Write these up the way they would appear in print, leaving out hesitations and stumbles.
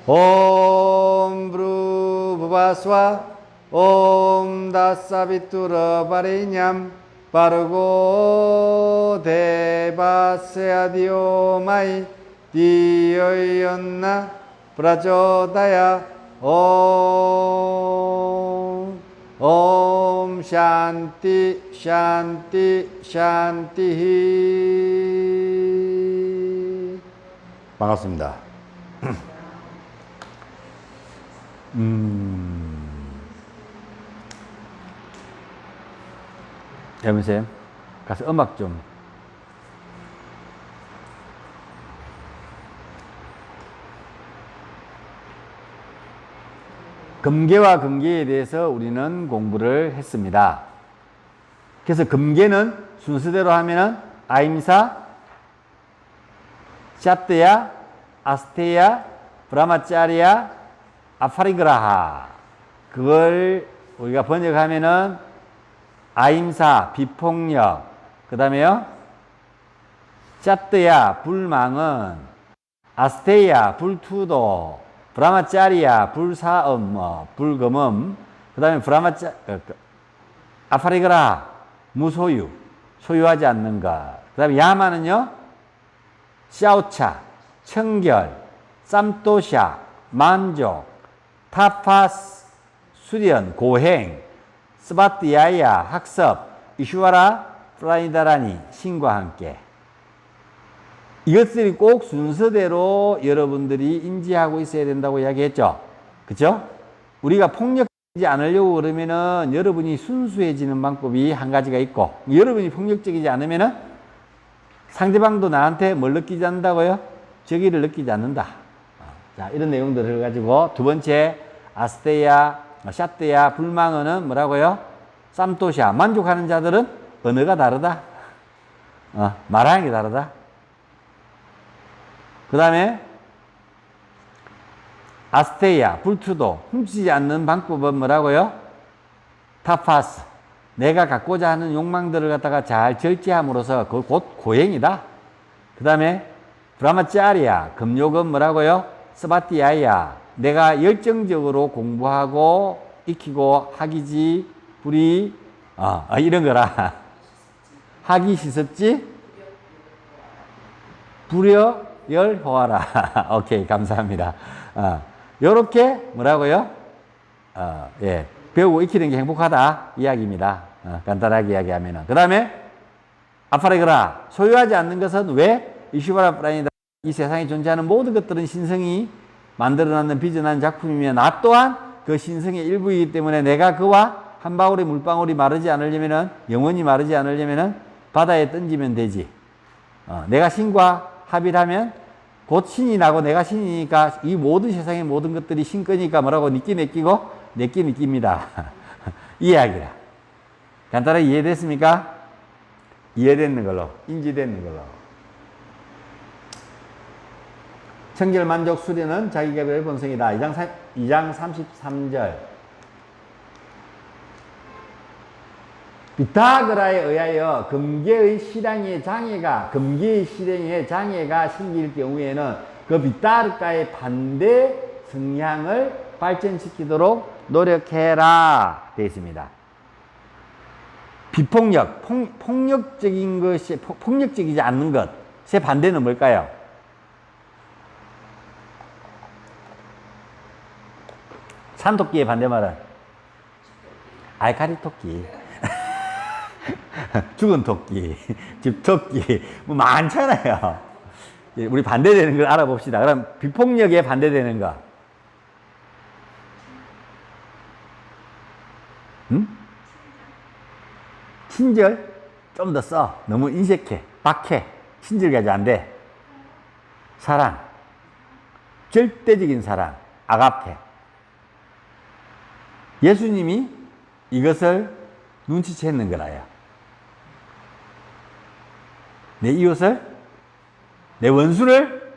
옴 브루 부바스와 옴 다사비투르 바리냠 바르고 데바세아디오 마이 디어이언나 브라조다야 옴 샨티 샨티 샨티히. 반갑습니다. 여보세요? 가서 음악 좀. 금계와 근계에 대해서 우리는 공부를 했습니다. 그래서 금계는 순서대로 하면은 아임사, 샤트야, 아스테야, 브라마짜리야, 아파리그라하. 그걸 우리가 번역하면은 아임사, 비폭력, 그 다음에요 샤트야, 불망은, 아스테야, 불투도, 브라마짜리야, 불사음, 불금음, 그 다음에 아파리그라, 무소유, 소유하지 않는 것. 그 다음에 야마는요, 샤오차, 청결, 쌈또샤, 만족, 타파스, 수련, 고행, 스바티야야, 학습, 이슈와라, 프라이다라니, 신과 함께. 이것들이 꼭 순서대로 여러분들이 인지하고 있어야 된다고 이야기했죠. 그죠? 우리가 폭력적이지 않으려고 그러면은 여러분이 순수해지는 방법이 한 가지가 있고, 여러분이 폭력적이지 않으면은 상대방도 나한테 뭘 느끼지 않는다고요? 저기를 느끼지 않는다. 자, 이런 내용들을 가지고 두 번째, 아스테야, 샤테야, 불망언은 뭐라고요? 쌈토샤, 만족하는 자들은 언어가 다르다. 말하는 게 다르다. 그 다음에 아스테야, 불투도, 훔치지 않는 방법은 뭐라고요? 타파스, 내가 갖고자 하는 욕망들을 갖다가 잘 절제함으로써 그 곧 고행이다. 그 다음에 브라마짜리야, 금욕은 뭐라고요? 스바티야야, 내가 열정적으로 공부하고 익히고 학이지 불이 이런 거라. 학이 시습지 불여 열호하라. 오케이, 감사합니다. 요렇게 뭐라고요? 예, 배우고 익히는 게 행복하다 이야기입니다. 간단하게 이야기하면은. 그 다음에 아파레그라, 소유하지 않는 것은 왜? 이슈바라 프라이다. 이 세상에 존재하는 모든 것들은 신성이 만들어놨는 빚어난 작품이며 나 또한 그 신성의 일부이기 때문에 내가 그와 한 방울의 물방울이 마르지 않으려면은, 영원히 마르지 않으려면은 바다에 던지면 되지. 내가 신과 합의를 하면 곧 신이 나고 내가 신이니까 이 모든 세상의 모든 것들이 신 거니까 뭐라고 니끼 내끼고 내끼 니끼입니다. 이 이야기라. 간단하게 이해됐습니까? 이해되는 걸로, 인지되는 걸로. 청결 만족 수련은 자기개발 본성이다. 2장 33절. 비타그라에 의하여 금계의 실행의 장애가 생길 경우에는 그 비타르가의 반대 성향을 발전시키도록 노력해라. 되어 있습니다. 비폭력, 폭력적인 것이, 폭력적이지 않는 것의 반대는 뭘까요? 산토끼의 반대말은 알카리 토끼. 죽은 토끼, 집토끼, 뭐 많잖아요. 우리 반대되는 걸 알아봅시다. 그럼 비폭력에 반대되는 거. 친절? 좀 더 써. 너무 인색해, 박해. 친절 가지고 안 돼. 사랑. 절대적인 사랑. 아가페. 예수님이 이것을 눈치챘는 거라요. 내 이웃을, 내 원수를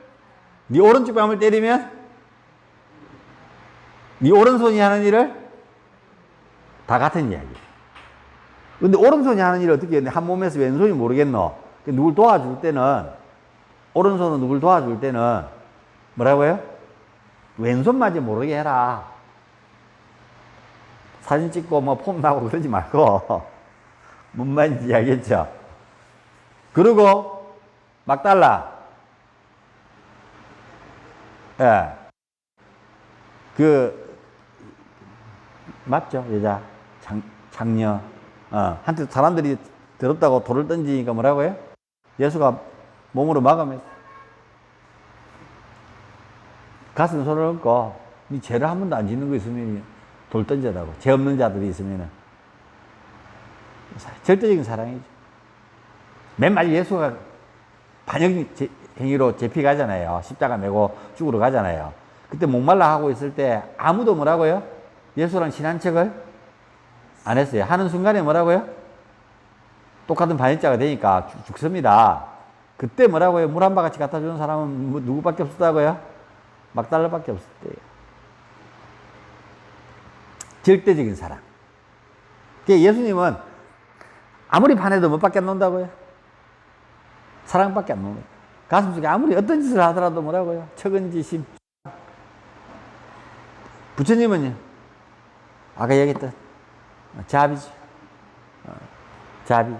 네 오른쪽 뺨을 때리면 네 오른손이 하는 일을 다 같은 이야기. 근데 오른손이 하는 일을 어떻게 했는데 한 몸에서 왼손이 모르겠노? 누굴 도와줄 때는, 오른손은 누굴 도와줄 때는 뭐라고요? 왼손맞이 모르게 해라. 사진 찍고 뭐 폼 나고 그러지 말고. 뭔 말인지 이야기했죠. 그리고 막달라. 예. 맞죠? 여자. 장녀. 한테 사람들이 더럽다고 돌을 던지니까 뭐라고요? 예수가 몸으로 막으면서 가슴 손을 얹고 네 죄를 한 번도 안 짓는 거 있으면 돌 던져라고. 죄 없는 자들이 있으면 절대적인 사랑이죠. 맨날 예수가 반역 행위로 잡히 가잖아요. 십자가 메고 죽으러 가잖아요. 그때 목말라 하고 있을 때 아무도 뭐라고요? 예수랑 친한 척을 안 했어요. 하는 순간에 뭐라고요? 똑같은 반역자가 되니까 죽습니다. 그때 뭐라고요? 물 한 바가지 갖다 주는 사람은 누구밖에 없었다고요? 막달라밖에 없었대요. 절대적인 사랑. 예수님은 아무리 반해도 뭐 밖에 안 논다고요? 사랑밖에 안 논다. 가슴속에 아무리 어떤 짓을 하더라도 뭐라고요? 척은지 부처님은요? 아까 얘기했던 자비죠. 자비.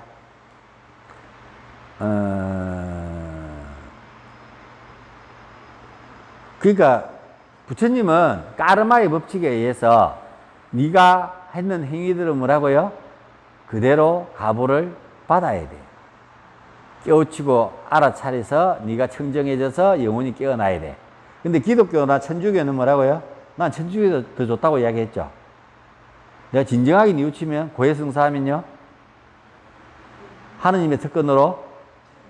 그러니까 부처님은 까르마의 법칙에 의해서 네가 했는 행위들은 뭐라고요? 그대로 가보를 받아야 돼. 깨우치고 알아차려서 네가 청정해져서 영혼이 깨어나야 돼. 근데 기독교나 천주교는 뭐라고요? 난 천주교가 더 좋다고 이야기했죠. 내가 진정하게 뉘우치면 고해성사하면요 하느님의 특권으로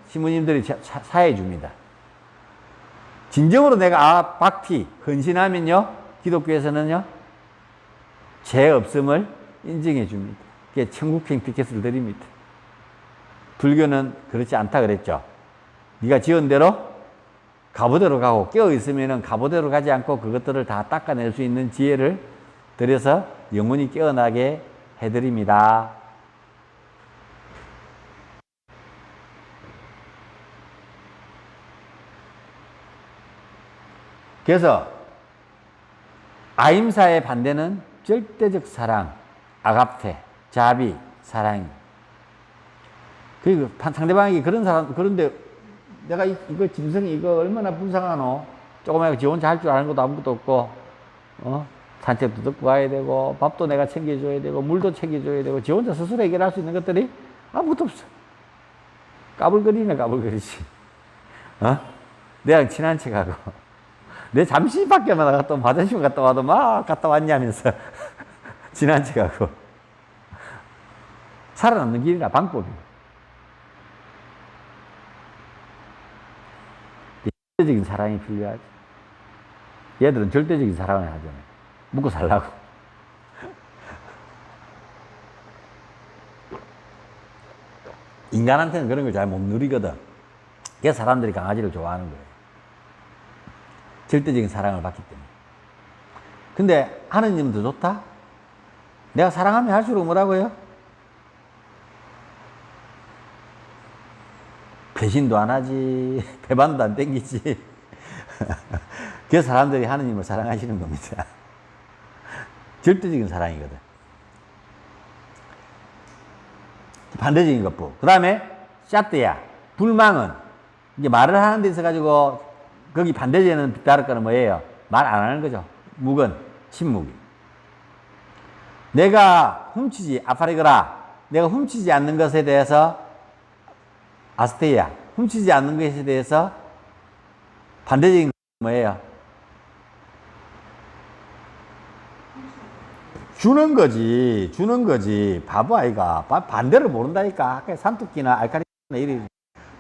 신부님들이 사해 줍니다. 진정으로 내가 박피 헌신하면요 기독교에서는요 죄 없음을 인정해 줍니다. 그게 천국행 티켓을 드립니다. 불교는 그렇지 않다 그랬죠. 네가 지은 대로 가보대로 가고 깨어 있으면은 가보대로 가지 않고 그것들을 다 닦아낼 수 있는 지혜를 드려서 영혼이 깨어나게 해드립니다. 그래서 아임사의 반대는 절대적 사랑, 아가페, 자비, 사랑이. 그리고 상대방에게 그런 사람, 그런데 내가 이거 짐승이 이거 얼마나 불쌍하노? 조그맣게 지 혼자 할 줄 아는 것도 아무것도 없고, 산책도 듣고 가야 되고, 밥도 내가 챙겨줘야 되고, 물도 챙겨줘야 되고, 지 혼자 스스로 해결할 수 있는 것들이 아무것도 없어. 까불거리네, 까불거리지. 내가 친한 척하고. 내 잠시 밖에만 나갔다 오면 화장실 갔다 와도 막 갔다 왔냐면서 친한 척하고. 살아남는 길이라 방법이에요. 절대적인 사랑이 필요하지. 얘들은 절대적인 사랑을 하잖아요. 묵고 살라고. 인간한테는 그런 걸 잘 못 누리거든. 그래서 사람들이 강아지를 좋아하는 거예요. 절대적인 사랑을 받기 때문에. 근데 하느님은 더 좋다? 내가 사랑하면 할수록 뭐라고요? 배신도 안 하지, 배반도 안 땡기지. 그래서 사람들이 하느님을 사랑하시는 겁니다. 절대적인 사랑이거든. 반대적인 것부. 그 다음에 샤트야, 불망은 이제 말을 하는 데 있어 가지고 거기 반대되는 빗다를 거는 뭐예요? 말 안 하는 거죠. 묵은 침묵이. 내가 훔치지 아파리거라. 내가 훔치지 않는 것에 대해서 아스테이야. 훔치지 않는 것에 대해서 반대적인 뭐예요? 주는 거지. 주는 거지. 바보 아이가. 반대를 모른다니까. 아까 산토끼나 알카리나 이리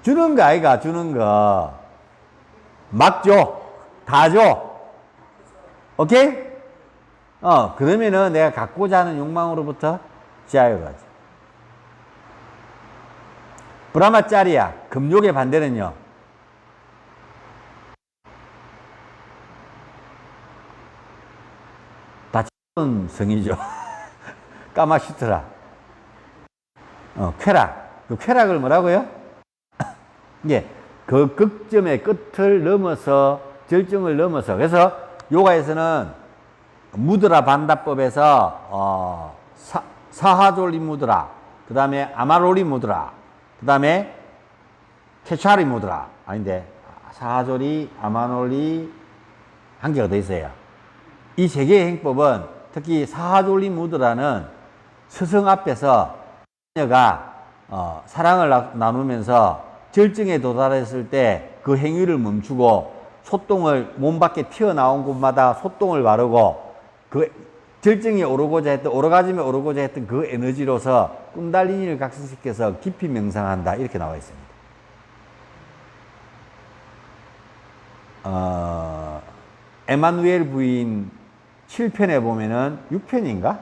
주는 거 아이가. 주는 거. 막 줘. 다 줘. 오케이? 그러면은 내가 갖고자 하는 욕망으로부터 자유가지. 브라마짜리야. 금욕의 반대는요. 다치는 성이죠. 까마슈트라. 쾌락. 그 쾌락을 뭐라고요? 이게 그 극점의 끝을 넘어서 절정을 넘어서 그래서 요가에서는 무드라 반다법에서 사하졸리 무드라, 그 다음에 아마롤리 무드라, 그 다음에 케차리 무드라, 아닌데 사하졸리, 아마롤리 한 개가 더 있어요. 이 세 개의 행법은 특히 사하졸리 무드라는 스승 앞에서 자녀가 사랑을 나누면서 절정에 도달했을 때 그 행위를 멈추고 소똥을 몸 밖에 튀어나온 곳마다 소똥을 바르고 그 절정에 오르고자 했던 오르가즘에 오르고자 했던 그 에너지로서 꾼달리니를 각성시켜서 깊이 명상한다 이렇게 나와 있습니다. 에마누엘 부인 7편에 보면은 6편인가?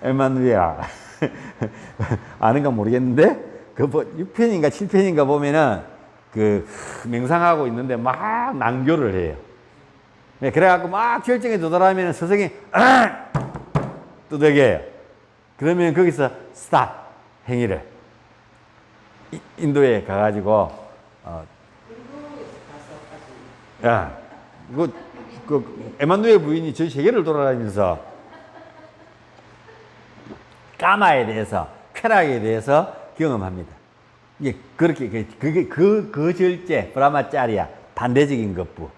에마누엘 아는가 모르겠는데 그 6편인가 7편인가 보면은 그 명상하고 있는데 막 난교를 해요. 그래갖고 막 결정에 도달하면 스승이 두들겨요. 그러면 거기서 스탑 행위를 인도에 가가지고 야, 그 에마누엘 부인이 전 세계를 돌아다니면서 까마에 대해서 쾌락에 대해서 경험합니다. 이게 그렇게 그게 그 절제 브라마짜리야 반대적인 것부.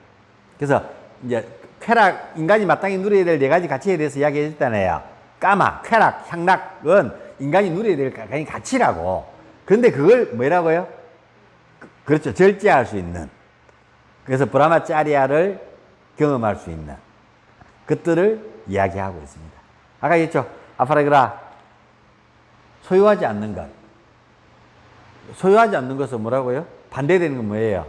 그래서 이제 쾌락 인간이 마땅히 누려야 될 네 가지 가치에 대해서 이야기했잖아요. 까마, 쾌락, 향락은 인간이 누려야 될 가치라고. 그런데 그걸 뭐라고요? 그렇죠. 절제할 수 있는. 그래서 브라마짜리아를 경험할 수 있는 것들을 이야기하고 있습니다. 아까 했죠. 아파라그라 소유하지 않는 것. 소유하지 않는 것은 뭐라고요? 반대되는 건 뭐예요?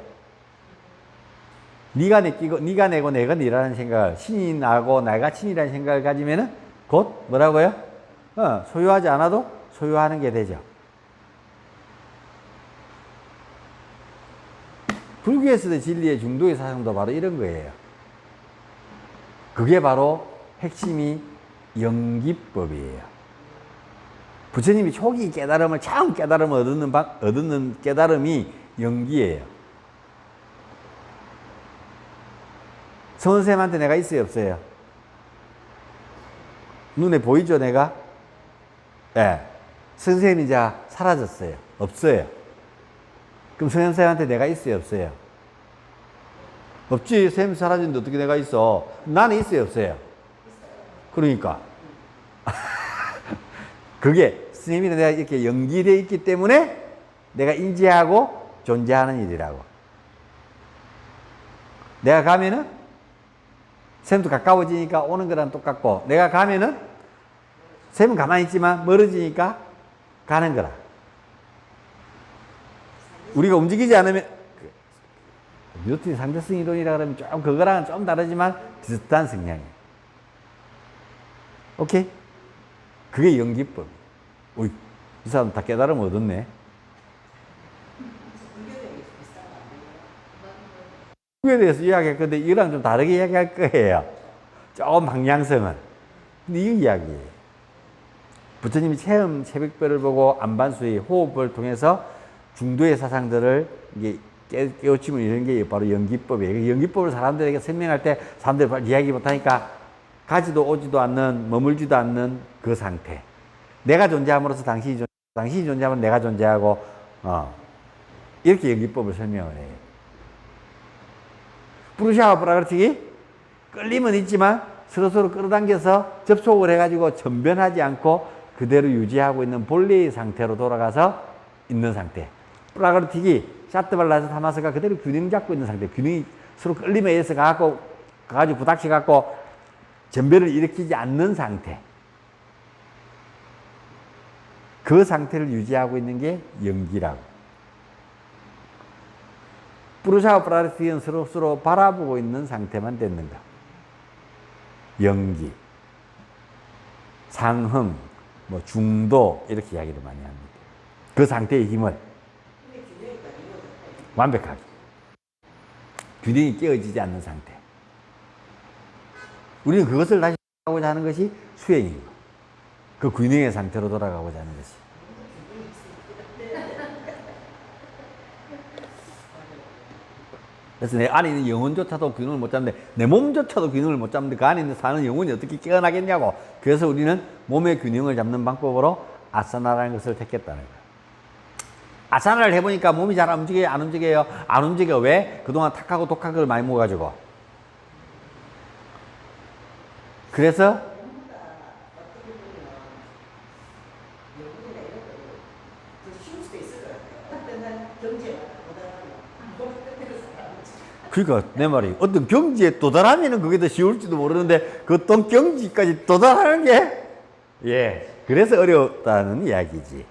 네가 내고 내가 니라는 생각을 신이 나고 내가 신이라는 생각을 가지면은 곧 뭐라고요? 소유하지 않아도 소유하는 게 되죠. 불교에서의 진리의 중도의 사상도 바로 이런 거예요. 그게 바로 핵심이 영기법이에요. 부처님이 초기 깨달음을 처음 깨달음을 얻는 깨달음이 영기예요. 성원쌤한테 내가 있어요 없어요? 눈에 보이죠 내가? 네. 선생님이 이제 사라졌어요. 없어요. 그럼 선생님한테 내가 있어요 없어요? 없지. 선생님 사라졌는데 어떻게 내가 있어? 나는 있어요 없어요? 그러니까 그게 스님이 내가 이렇게 연기되어 있기 때문에 내가 인지하고 존재하는 일이라고. 내가 가면은 쌤도 가까워지니까 오는 거랑 똑같고 내가 가면은 쌤은 가만히 있지만 멀어지니까 가는 거라. 우리가 움직이지 않으면 뉴턴 상대성 이론이라 그러면 좀 그거랑은 좀 다르지만 비슷한 성향이에요. 오케이? 그게 연기법. 어이, 이 사람 다 깨달음 얻었네. 그에 대해서 이야기할 건데 이거랑 좀 다르게 이야기할 거예요. 조금 방향성은. 근데 이 이야기예요. 부처님이 체험 새벽별을 보고 안반수의 호흡을 통해서 중도의 사상들을 이게 깨우치면 이런 게 바로 연기법이에요. 연기법을 사람들에게 설명할 때 사람들이 이야기 못하니까 가지도 오지도 않는, 머물지도 않는 그 상태. 내가 존재함으로써 당신이 존재하면 내가 존재하고, 이렇게 연기법을 설명을 해요. 푸르샤와 프라그르틱이 끌림은 있지만 서로서로 끌어당겨서 접촉을 해가지고 전변하지 않고 그대로 유지하고 있는 본래의 상태로 돌아가서 있는 상태. 프라그르틱이 샤트발라에서 타마스가 그대로 균형 잡고 있는 상태. 균형이 서로 끌림에 의해서 가가지고 부닥쳐갖고 전변을 일으키지 않는 상태. 그 상태를 유지하고 있는 게 연기라고. 푸르샤와 프라그르틱은 서로 바라보고 있는 상태만 됐는가. 연기, 상흥, 뭐 중도 이렇게 이야기를 많이 합니다. 그 상태의 힘을 완벽하게 균형이 깨어지지 않는 상태. 우리는 그것을 다시 하고자 하는 것이 수행입니다. 그 균형의 상태로 돌아가고자 하는 것이. 그래서 내 안에 있는 영혼조차도 균형을 못 잡는데, 내 몸조차도 균형을 못 잡는데 그 안에 있는 사는 영혼이 어떻게 깨어나겠냐고. 그래서 우리는 몸의 균형을 잡는 방법으로 아사나라는 것을 택했다는 거예요. 아사나를 해보니까 몸이 잘 움직여요? 안 움직여요? 안 움직여. 왜? 그동안 탁하고 독한 걸 많이 먹어가지고. 그래서 그러니까 내 말이 어떤 경지에 도달하면은 그게 더 쉬울지도 모르는데 그 어떤 경지까지 도달하는 게 그래서 어려웠다는 이야기지.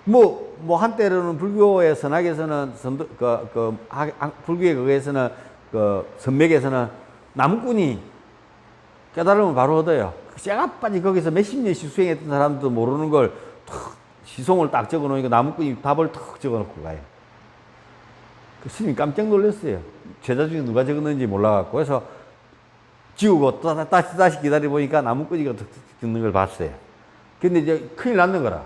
뭐 한때로는 불교의 선학에서는 불교의 그거에서는 그 선맥에서는 나무꾼이 깨달으면 바로 얻어요. 쇠가빠지 거기서 몇십 년씩 수행했던 사람도 모르는 걸 시송을 딱 적어놓으니까 나무꾼이 답을 탁 적어놓고 가요. 그 스님이 깜짝 놀랐어요. 제자 중에 누가 적었는지 몰라갖고. 그래서 지우고 또 다시 기다려보니까 나무꾼이가 적는 걸 봤어요. 근데 이제 큰일 났는 거라.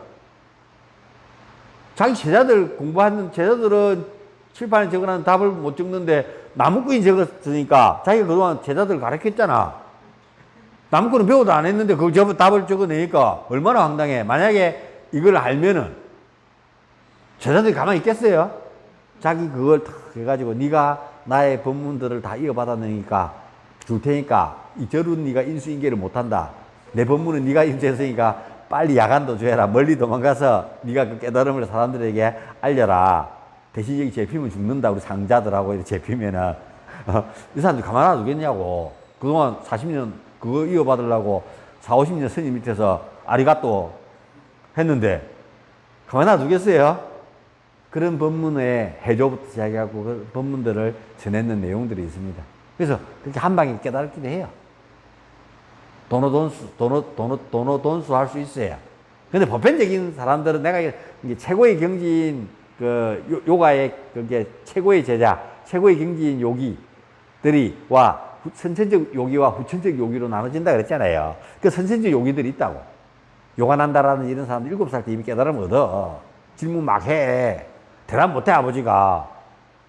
자기 제자들 공부하는 제자들은 칠판에 적어놓은 답을 못 적는데 나무꾼이 적었으니까 자기가 그동안 제자들 가르쳤잖아. 나무꾼은 배워도 안 했는데 그 답을 적어내니까 얼마나 황당해. 만약에 이걸 알면은 제자들이 가만히 있겠어요? 자기 그걸 다 해가지고 네가 나의 법문들을 다 이어받았으니까 줄 테니까 이 절은 네가 인수인계를 못한다. 내 법문은 네가 인수했으니까 빨리 야간도 줘라. 멀리 도망가서 네가 그 깨달음을 사람들에게 알려라. 대신 여기 잡히면 죽는다. 우리 상자들하고 이렇게 잡히면은 이 사람들 가만 안 두겠냐고. 그동안 40년 그거 이어받으려고 40, 50년 스님 밑에서 아리가또 했는데 가만 안 두겠어요? 그런 법문의 해조부터 시작해갖고 그 법문들을 전했는 내용들이 있습니다. 그래서 그렇게 한 방에 깨달기도 해요. 도노돈수 할 수 있어요. 근데 보편적인 사람들은 내가 이게 최고의 경지인 그 요가의 그게 최고의 제자, 최고의 경지인 요기들이 선천적 요기와 후천적 요기로 나눠진다 그랬잖아요. 그 선천적 요기들이 있다고. 요가 난다라는 이런 사람들 7살 때 이미 깨달으면 얻어. 질문 막 해. 대답 못해, 아버지가.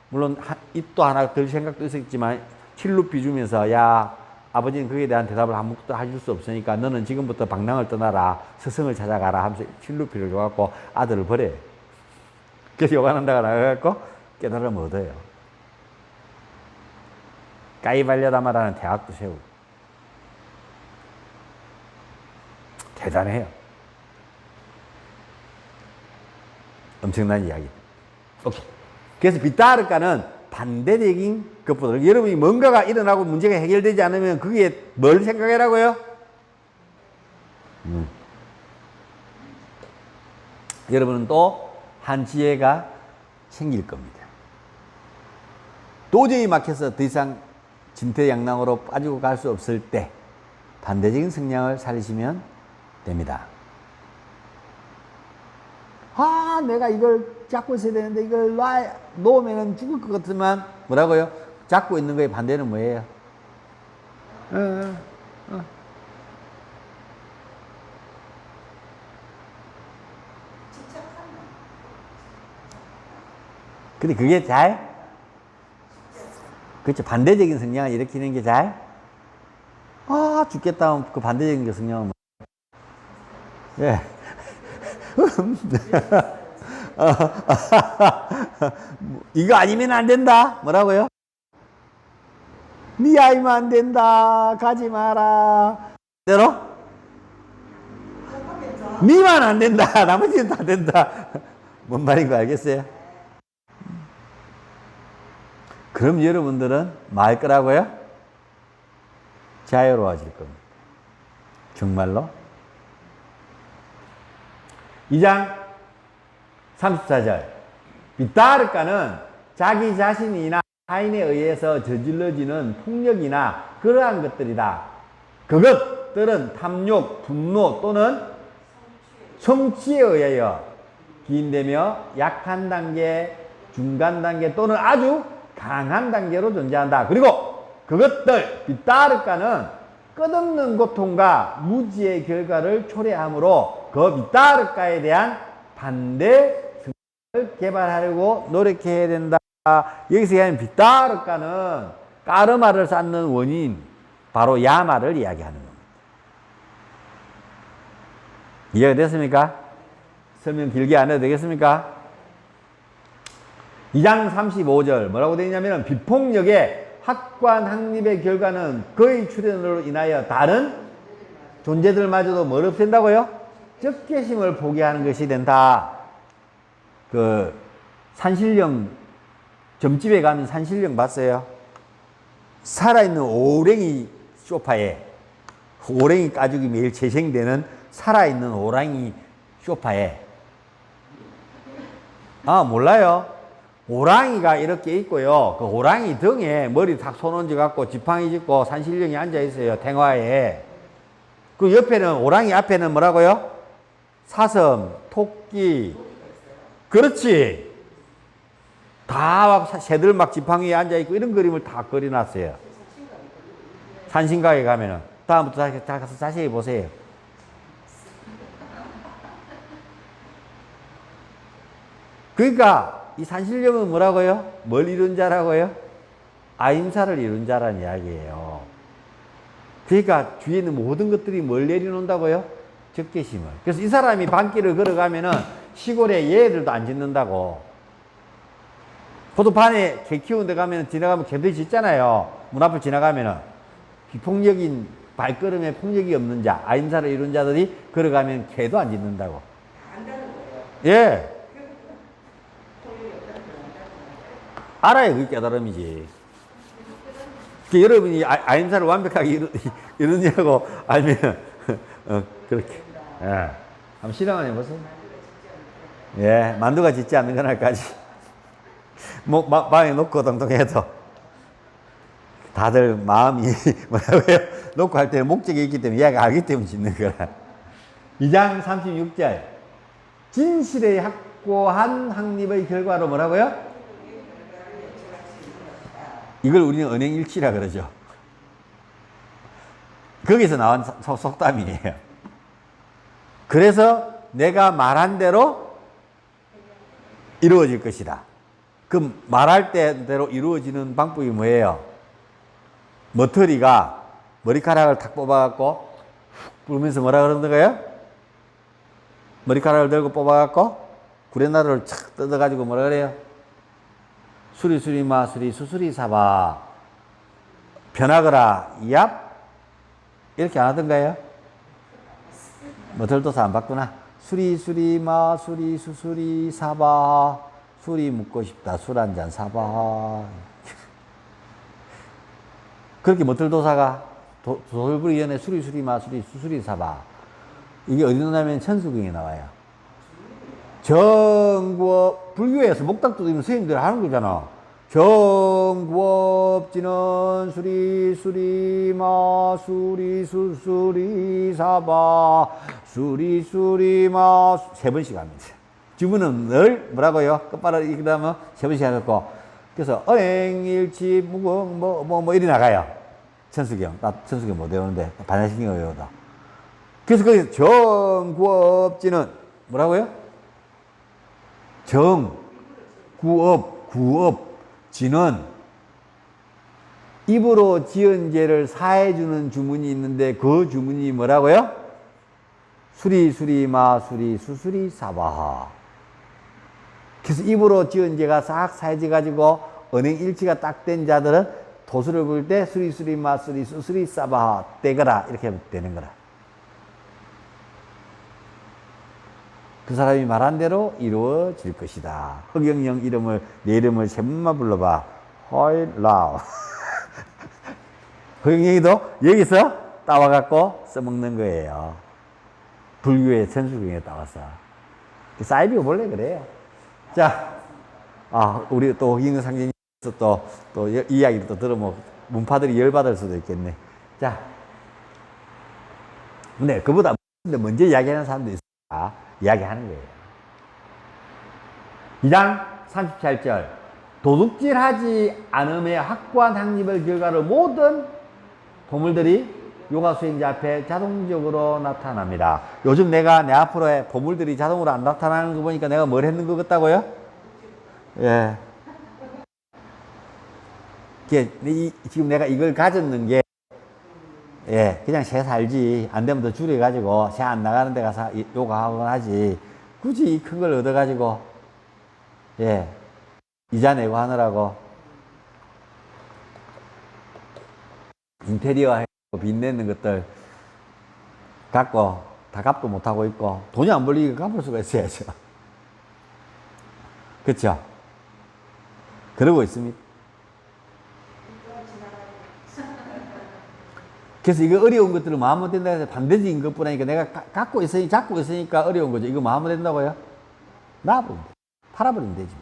물론, 입도 하나 들 생각도 있었지만, 칠루 비주면서, 야, 아버지는 거기에 대한 대답을 아무것도 해줄 수 없으니까, 너는 지금부터 방랑을 떠나라, 스승을 찾아가라 하면서 칠루피를 줘갖고 아들을 버려요. 그래서 요가난다가 나가갖고 깨달으면 얻어요. 까이발려다마라는 대학도 세우고. 대단해요. 엄청난 이야기. 오케이. 그래서 비타르카는 반대적인 것보다 여러분이 뭔가가 일어나고 문제가 해결되지 않으면 그게 뭘 생각하라고요? 여러분은 또 한 지혜가 생길 겁니다. 도저히 막혀서 더 이상 진퇴양난으로 빠지고 갈 수 없을 때 반대적인 성향을 살리시면 됩니다. 아, 내가 이걸 잡고 있어야 되는데 이걸 놓으면 죽을 것 같으면 뭐라고요? 잡고 있는 거에 반대는 뭐예요? 근데 그게 그렇죠. 반대적인 성향을 일으키는 게 죽겠다 하면 그 반대적인 성향은 예. 이거 아니면 안 된다. 뭐라고요? 네 아이면 안 된다. 가지 마라. 대로? 니만 안 된다. 나머지는 다 된다. 뭔 말인 거 알겠어요? 그럼 여러분들은 뭐 할 거라고요? 자유로워질 겁니다. 정말로? 2장 34절. 비타르카는 자기 자신이나 타인에 의해서 저질러지는 폭력이나 그러한 것들이다. 그것들은 탐욕, 분노 또는 성취에 의하여 기인되며 약한 단계, 중간 단계 또는 아주 강한 단계로 존재한다. 그리고 그것들, 비타르카는 끝없는 고통과 무지의 결과를 초래하므로 그 비타르카에 대한 반대 성향을 개발하려고 노력해야 된다. 여기서 얘기하는 비따르까는 까르마를 쌓는 원인, 바로 야마를 이야기하는 겁니다. 이해가 됐습니까? 설명 길게 안 해도 되겠습니까? 2장 35절 뭐라고 되어 있냐면 비폭력의 학관 확립의 결과는 그의 출현으로 인하여 다른 존재들마저도 뭘 없앤다고요? 적개심을 포기하는 것이 된다. 그 산신령 점집에 가면 산신령 봤어요? 살아있는 오랭이 소파에 오랭이 가죽이 매일 재생되는 살아있는 오랑이 소파에 몰라요? 오랑이가 이렇게 있고요. 그 오랑이 등에 머리 탁 손 얹어 갖고 지팡이 짚고 산신령이 앉아 있어요. 탱화에. 그 옆에는 오랑이 앞에는 뭐라고요? 사슴, 토끼. 그렇지. 다 새들 막 지팡이에 앉아 있고 이런 그림을 다 그려놨어요. 산신각에 가면은. 다음부터 가서 자세히 보세요. 그러니까 이 산신령은 뭐라고요? 뭘 이룬 자라고요? 아임사를 이룬 자라는 이야기예요. 그러니까 뒤에 있는 모든 것들이 뭘 내려놓는다고요? 적개심을. 그래서 이 사람이 밤길을 걸어가면은 시골에 얘들도 안 짖는다고. 포도판에 개 키우는 데 가면 지나가면 개들이 짖잖아요. 문 앞을 지나가면은. 비폭력인 발걸음에 폭력이 없는 자, 아임사를 이룬 자들이 걸어가면 개도 안 짖는다고. 예. 알아야 그게 깨달음이지. 여러분이 아임사를 완벽하게 이루냐고 알면, 그렇게. 예. 한번 실험 한번 해보세요. 예. 만두가 짓지 않는 그날까지. 방에 놓고 동동해도. 다들 마음이, 뭐라고요? 놓고 할 때는 목적이 있기 때문에 이야기가 알기 때문에 짓는 거라. 2장 36절. 진실의 확고한 확립의 결과로 뭐라고요? 이걸 우리는 언행일치라 그러죠. 거기서 나온 속담이에요. 그래서 내가 말한 대로 이루어질 것이다. 그 말할 때대로 이루어지는 방법이 뭐예요? 머터리가 머리카락을 탁 뽑아갖고 훅 불면서 뭐라 그러는 거예요? 머리카락을 들고 뽑아갖고 구레나루를 착 뜯어가지고 뭐라 그래요? 수리수리 마수리 수수리 사바 변하거라 얍 이렇게 안 하던가요? 머털도사 안 봤구나. 수리수리 마수리 수수리 사바 술이 묻고 싶다 술 한잔 사바. 그렇게 머털도사가 도솔불이연의 수리수리 마수리 수수리 사바. 이게 어디 나오냐면 천수경에 나와요. 정구업, 불교에서 목닥두드리면 스님들 하는 거잖아. 정구업지는 수리, 수리, 마, 수리, 수수리, 사바, 수리, 수리, 마, 세 번씩 합니다. 주문은 늘 뭐라고요? 끝발을 이렇게 하면 세 번씩 해갖고. 그래서 어행일치, 무공, 이리 나가요. 천수경. 나 천수경 못 외우는데, 반야신경 외우다. 그래서 거기서 정구업지는 뭐라고요? 정, 구업, 지는 입으로 지은 죄를 사해주는 주문이 있는데 그 주문이 뭐라고요? 수리, 수리, 마, 수리, 수수리, 사바하. 그래서 입으로 지은 죄가 싹 사해져가지고 언행일치가 딱 된 자들은 도수를 부를 때 수리, 수리, 마, 수리, 수수리, 사바하 떼거라 이렇게 하면 되는 거라. 그 사람이 말한 대로 이루어질 것이다. 허경영 이름을, 내 이름을 세 번만 불러봐. 허일라우. 허경영이도 여기서 따와갖고 써먹는 거예요. 불교의 천수경에 따와서. 사이비가 원래 그래요. 자, 우리 또 허경영 상제님께서 또 이야기를 또 들으면 문파들이 열받을 수도 있겠네. 자, 근데 그보다 먼저 이야기하는 사람도 있습니다. 이야기하는 거예요. 2장 37절. 도둑질하지 않음의 확고한 확립의 결과로 모든 보물들이 요가 수행자 앞에 자동적으로 나타납니다. 요즘 내가 내 앞으로의 보물들이 자동으로 안 나타나는 거 보니까 내가 뭘 했는 것 같다고요? 예. 지금 내가 이걸 가졌는 게, 예, 그냥 새 살지. 안 되면 더 줄여가지고, 새 안 나가는 데 가서 요거 하고 하지. 굳이 이 큰 걸 얻어가지고, 예, 이자 내고 하느라고, 인테리어 하고 빚내는 것들 갖고, 다 갚도 못하고 있고, 돈이 안 벌리니까 갚을 수가 있어야죠. 그쵸? 그러고 있습니다. 그래서 이거 어려운 것들을 마음에 든다 해서 반대적인 것뿐이니까 내가 잡고 있으니까 어려운 거죠. 이거 마음에 든다고요? 놔버리면 돼. 팔아버리면 되지.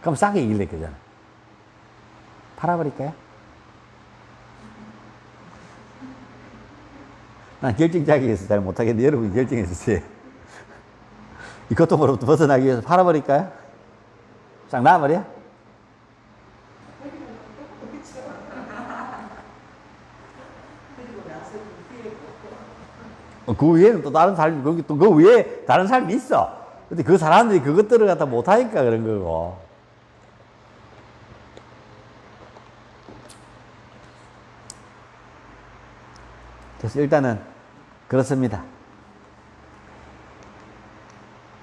그럼 싸게 이길래 거잖아. 팔아버릴까요? 난 결정장애에서 잘 못하겠는데 여러분이 결정해 주세요. 이 고통으로부터 벗어나기 위해서 팔아버릴까요? 싹 놔버려? 그 위에는 또 다른 삶이, 또 그 위에 다른 삶이 있어. 근데 그 사람들이 그것들을 갖다 못하니까 그런 거고. 그래서 일단은 그렇습니다.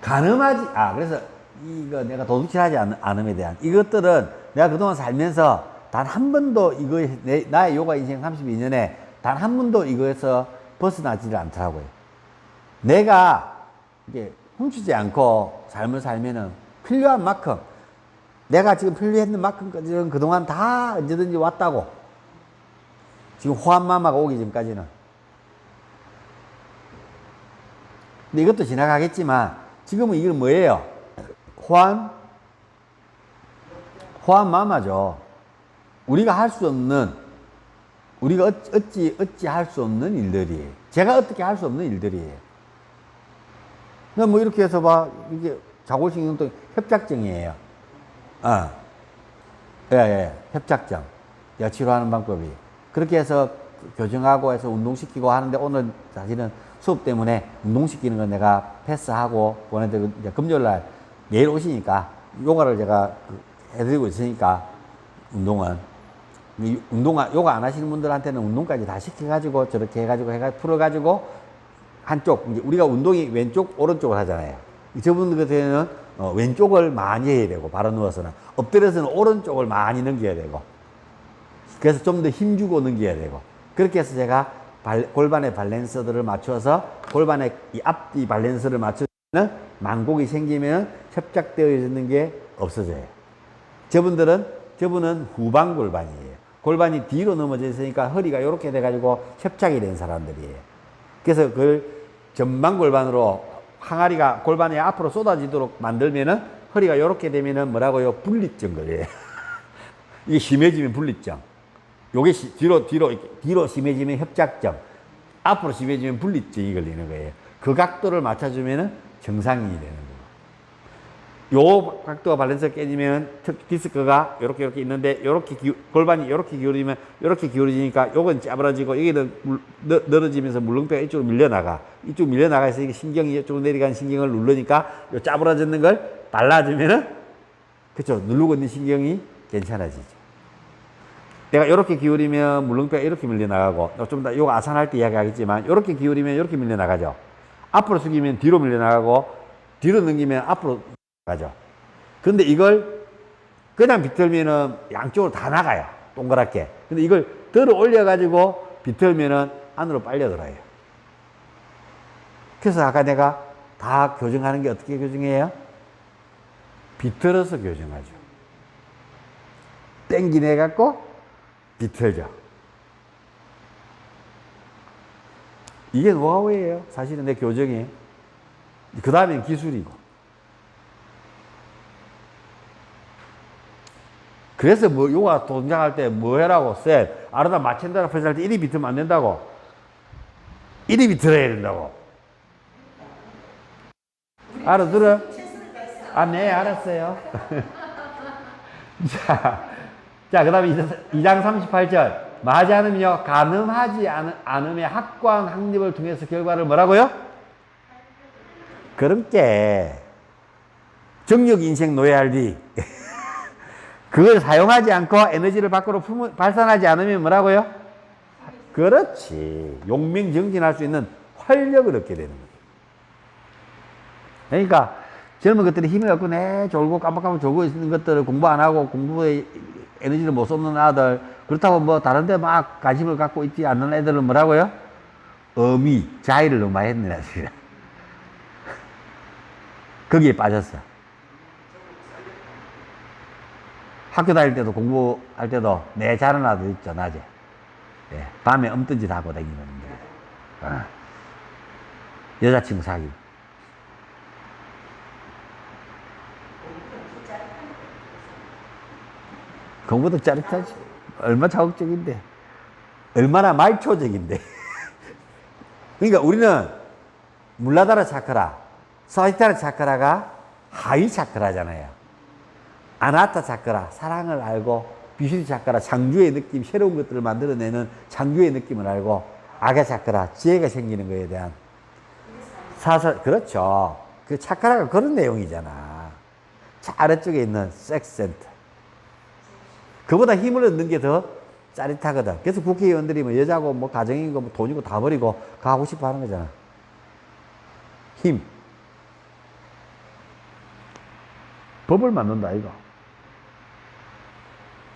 그래서 이거 내가 도둑질하지 않음에 대한 이것들은 내가 그동안 살면서 단 한 번도 나의 요가 인생 32년에 단 한 번도 이거에서 벗어나지를 않더라고요. 내가 이게 훔치지 않고 삶을 살면은 필요한 만큼, 내가 지금 필요했는 만큼까지는 그동안 다 언제든지 왔다고. 지금 호환마마가 오기 전까지는. 근데 이것도 지나가겠지만 지금은 이건 뭐예요? 호환마마죠. 우리가 할 수 없는, 우리가 어찌 할 수 없는 일들이에요. 제가 어떻게 할 수 없는 일들이에요. 뭐 이렇게 해서 이게 자골신경통 협착증이에요. 예, 협착증. 치료하는 방법이. 그렇게 해서 교정하고 해서 운동시키고 하는데 오늘 사실은 수업 때문에 운동시키는 건 내가 패스하고 보내드리고, 이제 금요일날 내일 오시니까 요가를 제가 해드리고 있으니까 운동은. 요가 안 하시는 분들한테는 운동까지 다 시켜가지고 저렇게 해가지고 풀어가지고 한쪽, 이제 우리가 운동이 왼쪽, 오른쪽을 하잖아요. 저분들 같은 경우는 왼쪽을 많이 해야 되고, 바로 누워서는. 엎드려서는 오른쪽을 많이 넘겨야 되고. 그래서 좀 더 힘주고 넘겨야 되고. 그렇게 해서 제가 골반의 밸런스들을 맞춰서 골반의 이 앞뒤 밸런스를 맞추면 만곡이 생기면 협착되어 있는 게 없어져요. 저분은 후방 골반이에요. 골반이 뒤로 넘어져 있으니까 허리가 이렇게 돼가지고 협착이 된 사람들이에요. 그래서 그걸 전방 골반으로 항아리가 골반이 앞으로 쏟아지도록 만들면은 허리가 이렇게 되면은 뭐라고요? 분리증 걸려요. 이게 심해지면 분리증. 요게 뒤로 심해지면 협착증. 앞으로 심해지면 분리증이 걸리는 거예요. 그 각도를 맞춰주면은 정상이 되는 거예요. 요 각도가 밸런스가 깨지면 디스크가 이렇게 있는데 골반이 이렇게 기울이면 이렇게 기울어지니까 요건 짜부러지고 여기는 늘어지면서 물렁뼈가 이쪽으로 밀려나가. 이쪽 밀려나가 있으니까 신경이 이쪽으로 내려가는 신경을 누르니까 요 짜부러지는 걸 발라주면은, 그쵸, 누르고 있는 신경이 괜찮아지죠. 내가 이렇게 기울이면 물렁뼈가 이렇게 밀려나가고, 좀 더 요거 아산할 때 이야기하겠지만 이렇게 기울이면 이렇게 밀려나가죠. 앞으로 숙이면 뒤로 밀려나가고, 뒤로 넘기면 앞으로 가죠. 근데 이걸 그냥 비틀면은 양쪽으로 다 나가요. 동그랗게. 근데 이걸 들어 올려가지고 비틀면은 안으로 빨려 들어요. 그래서 아까 내가 다 교정하는 게 어떻게 교정해요? 비틀어서 교정하죠. 땡기내갖고 비틀죠. 이게 노하우예요. 사실은 내 교정이. 그 다음엔 기술이고. 그래서 요가 동작할 때 뭐 해라고? 아르다 마첸다라 프레스 할 때 이리 비틀면 안 된다고. 이리 비틀어야 된다고. 알아들어? 네, 알았어요. 자, 그 다음에 2장 38절. 마하지 않으면요, 가늠하지 않음의 학광 학립을 통해서 결과를 뭐라고요? 그렇게 정력 인생 노예할디. 그걸 사용하지 않고 에너지를 밖으로 발산하지 않으면 뭐라고요? 그렇지. 용맹정진할 수 있는 활력을 얻게 되는 거예요. 그러니까 젊은 것들이 힘이 없고 졸고 깜빡깜빡 졸고 있는 것들을 공부 안 하고 공부에 에너지를 못 쏟는 아들, 그렇다고 뭐 다른 데 막 관심을 갖고 있지 않는 애들은 뭐라고요? 어미, 자의를 너무 많이 했네. 거기에 빠졌어. 학교 다닐 때도 공부할 때도 내 자는 아들 있죠, 낮에. 예, 밤에 엄뜬짓 하고 다니는 데. 여자친구 사귀고. 공부도 짜릿하지. 얼마나 자극적인데. 얼마나 말초적인데. 그러니까 우리는 물라다라 차크라, 스와티타라 차크라가 하위 차크라잖아요. 아나타 차크라, 사랑을 알고, 비슈리 차크라, 창조의 느낌, 새로운 것들을 만들어내는 창조의 느낌을 알고, 아가 차크라, 지혜가 생기는 것에 대한 사설, 그렇죠. 그 차크라가 그런 내용이잖아. 저 아래쪽에 있는 섹스 센터. 그보다 힘을 얻는 게 더 짜릿하거든. 그래서 국회의원들이 뭐 여자고 뭐 가정이고 뭐 돈이고 다 버리고 가고 싶어 하는 거잖아. 힘. 법을 만든다, 이거.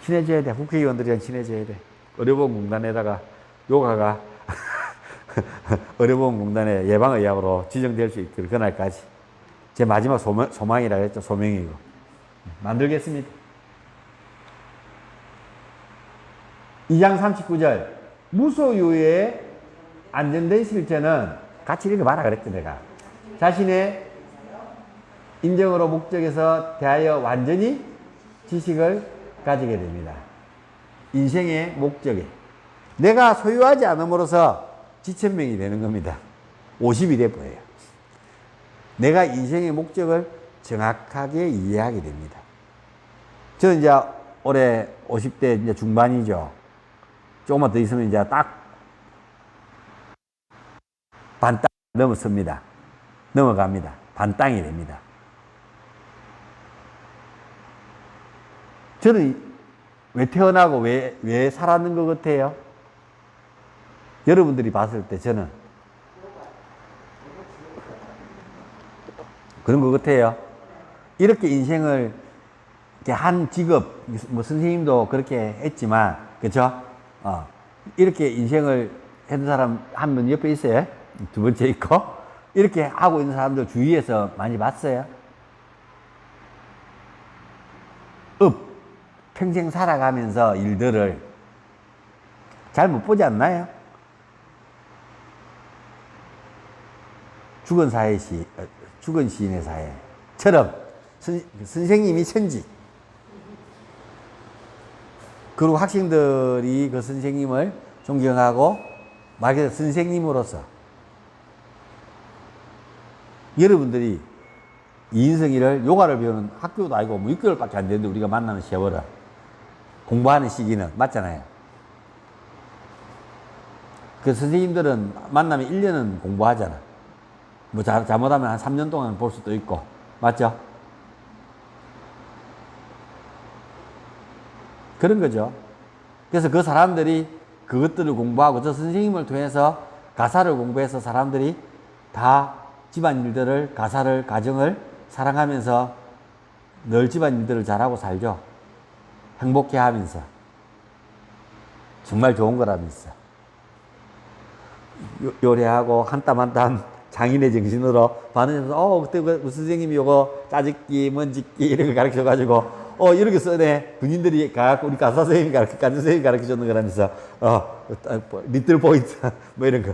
친해져야 돼. 국회의원들이랑 친해져야 돼. 의료보험공단에다가 요가가 의료보험공단의 예방의학으로 지정될 수 있도록 그날까지. 제 마지막 소망이라 했죠. 소명이고. 만들겠습니다. 2장 39절. 무소유의 안전된 실천은 같이 읽어봐라 그랬지, 내가. 자신의 인정으로 목적에서 대하여 완전히 지식을 가지게 됩니다. 인생의 목적에. 내가 소유하지 않음으로써 지천명이 되는 겁니다. 50이 돼 보여요. 내가 인생의 목적을 정확하게 이해하게 됩니다. 저는 이제 올해 50대 이제 중반이죠. 조금만 더 있으면 이제 딱 반땅 넘어섭니다. 넘어갑니다. 반땅이 됩니다. 저는 왜 태어나고 왜 살았는 것 같아요? 여러분들이 봤을 때 저는 그런 것 같아요. 이렇게 인생을 이렇게 한 직업, 뭐 선생님도 그렇게 했지만, 그렇죠? 이렇게 인생을 했던 사람 한 분 옆에 있어요. 두 번째 있고, 이렇게 하고 있는 사람들 주위에서 많이 봤어요. 평생 살아가면서 일들을 잘 못 보지 않나요? 죽은 시인의 사회처럼 선생님이 천지. 그리고 학생들이 그 선생님을 존경하고 말 그대로 선생님으로서 여러분들이 이인성이를 요가를 배우는 학교도 아니고 뭐 6개월밖에 안 되는데 우리가 만나는 세월은 공부하는 시기는 맞잖아요. 그 선생님들은 만나면 1년은 공부하잖아. 뭐 잘못하면 한 3년 동안 볼 수도 있고 맞죠? 그런 거죠. 그래서 그 사람들이 그것들을 공부하고 저 선생님을 통해서 가사를 공부해서 사람들이 다 집안일들을 가사를 가정을 사랑하면서 늘 집안일들을 잘하고 살죠. 행복해 하면서 정말 좋은 거라면서 요리하고 한 땀 한 땀 장인의 정신으로 반응해서 그때 그 선생님이 요거 짜집기 먼짓기 이런 거 가르쳐 가지고 이렇게 써네. 군인들이 가갖고 우리 가사 선생님이 가르쳐 가사 선생님이 가르쳐 줬는 거라면서 리틀 포인트 뭐 이런 거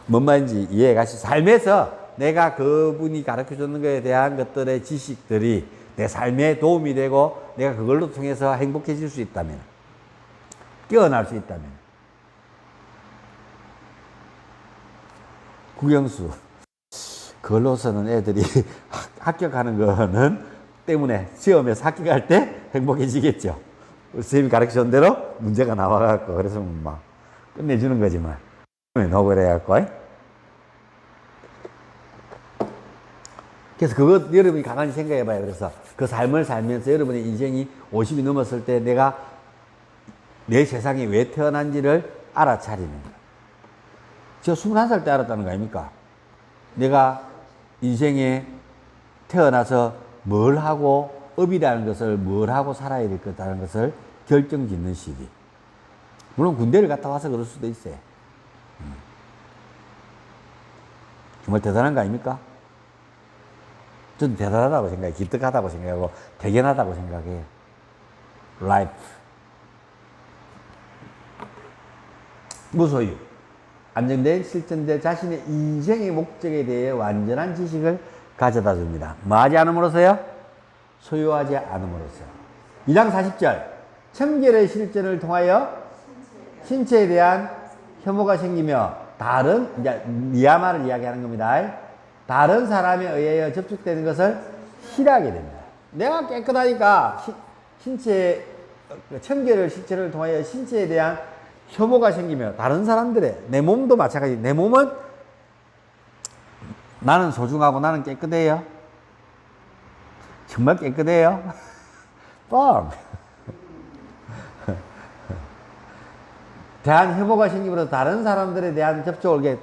뭔 말인지 이해가시. 삶에서 내가 그분이 가르쳐 줬는 것에 대한 것들의 지식들이 내 삶에 도움이 되고 내가 그걸로 통해서 행복해질 수 있다면, 깨어날 수 있다면. 국영수 그걸로서는 애들이 합격하는 거는 때문에 시험에서 합격할 때 행복해지겠죠. 선생님이 가르쳐준 대로 문제가 나와갖고 그래서 막 끝내주는 거지만 너그래갖고 그래서 그것 여러분이 가만히 생각해 봐요. 그래서 그 삶을 살면서 여러분의 인생이 50이 넘었을 때 내가 내 세상에 왜 태어난지를 알아차리는 거예요. 제가 21살 때 알았다는 거 아닙니까? 내가 인생에 태어나서 뭘 하고 업이라는 것을 뭘 하고 살아야 될 거다는 것을 결정짓는 시기. 물론 군대를 갔다 와서 그럴 수도 있어요. 정말 대단한 거 아닙니까? 저는 대단하다고 생각해요. 기특하다고 생각하고 대견하다고 생각해요. 라이프. 무소유. 안정된 실천된 자신의 인생의 목적에 대해 완전한 지식을 가져다 줍니다. 뭐 하지 않음으로써요? 소유하지 않음으로써. 2장 40절. 청결의 실천을 통하여 신체에 대한 혐오가 생기며 다른, 이제 미야마를 이야기하는 겁니다. 다른 사람에 의하여 접촉되는 것을 싫어하게 됩니다. 내가 깨끗하니까 신체, 청결의 실천을 통하여 신체에 대한 혐오가 생기며 다른 사람들의, 내 몸도 마찬가지. 내 몸은 나는 소중하고 나는 깨끗해요. 정말 깨끗해요. 뻥. 대한 혐오가 생기면서 다른 사람들에 대한 접촉을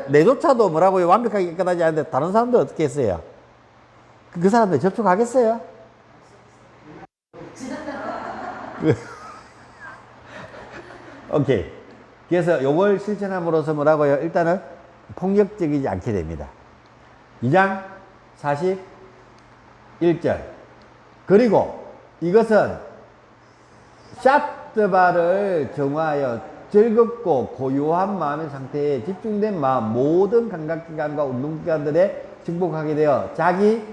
내조차도 뭐라고요? 완벽하게 깨끗하지 않은데 다른 사람들 어떻게 했어요? 그 사람들 접촉하겠어요? 오케이. 그래서 요걸 실천함으로써 뭐라고요? 일단은 폭력적이지 않게 됩니다. 2장 41절. 그리고 이것은 샤트바를 정화하여 즐겁고 고요한 마음의 상태에 집중된 마음, 모든 감각기관과 운동기관들에 증복하게 되어 자기